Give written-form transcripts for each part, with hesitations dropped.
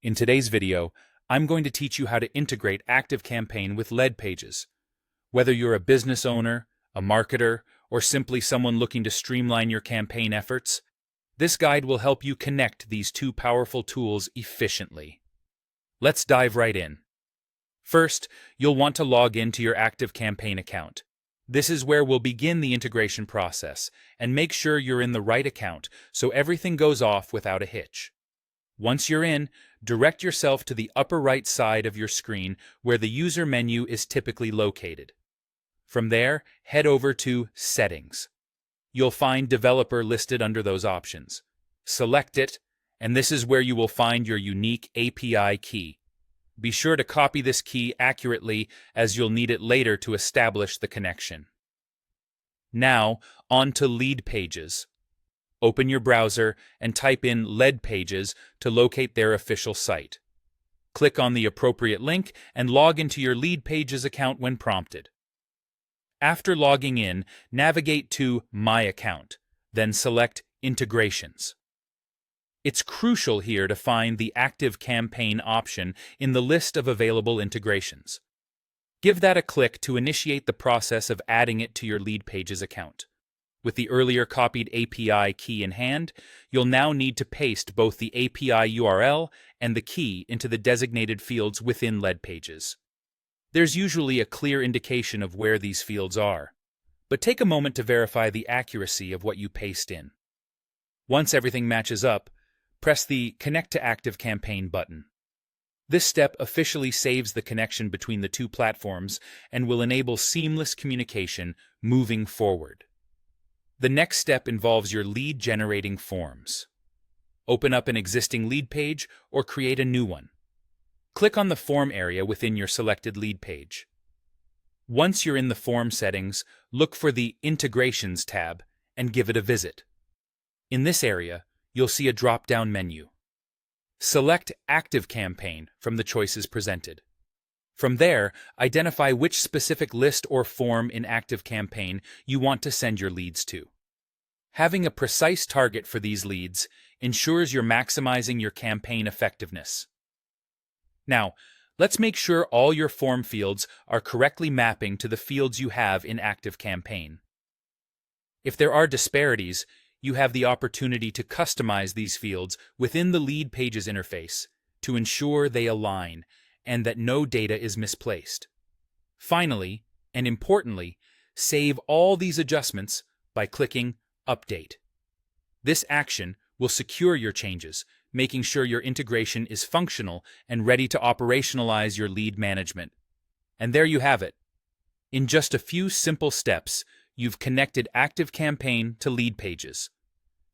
In today's video, I'm going to teach you how to integrate ActiveCampaign with Leadpages. Whether you're a business owner, a marketer, or simply someone looking to streamline your campaign efforts, this guide will help you connect these two powerful tools efficiently. Let's dive right in. First, you'll want to log into your ActiveCampaign account. This is where we'll begin the integration process, and make sure you're in the right account so everything goes off without a hitch. Once you're in, direct yourself to the upper right side of your screen where the user menu is typically located. From there, head over to Settings. You'll find Developer listed under those options. Select it, and this is where you will find your unique API key. Be sure to copy this key accurately, as you'll need it later to establish the connection. Now, on to Leadpages. Open your browser and type in Leadpages to locate their official site. Click on the appropriate link and log into your Leadpages account when prompted. After logging in, navigate to My Account, then select Integrations. It's crucial here to find the ActiveCampaign option in the list of available integrations. Give that a click to initiate the process of adding it to your Leadpages account. With the earlier copied API key in hand, you'll now need to paste both the API URL and the key into the designated fields within Leadpages. There's usually a clear indication of where these fields are, but take a moment to verify the accuracy of what you paste in. Once everything matches up, press the Connect to ActiveCampaign button. This step officially saves the connection between the two platforms and will enable seamless communication moving forward. The next step involves your lead-generating forms. Open up an existing lead page or create a new one. Click on the form area within your selected lead page. Once you're in the form settings, look for the Integrations tab and give it a visit. In this area, you'll see a drop-down menu. Select ActiveCampaign from the choices presented. From there, identify which specific list or form in ActiveCampaign you want to send your leads to. Having a precise target for these leads ensures you're maximizing your campaign effectiveness. Now, let's make sure all your form fields are correctly mapping to the fields you have in ActiveCampaign. If there are disparities, you have the opportunity to customize these fields within the Leadpages interface to ensure they align and that no data is misplaced. Finally, and importantly, save all these adjustments by clicking Update. This action will secure your changes, making sure your integration is functional and ready to operationalize your lead management. And there you have it. In just a few simple steps, you've connected ActiveCampaign to Leadpages.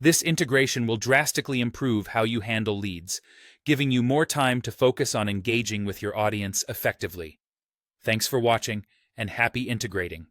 This integration will drastically improve how you handle leads, giving you more time to focus on engaging with your audience effectively. Thanks for watching, and happy integrating.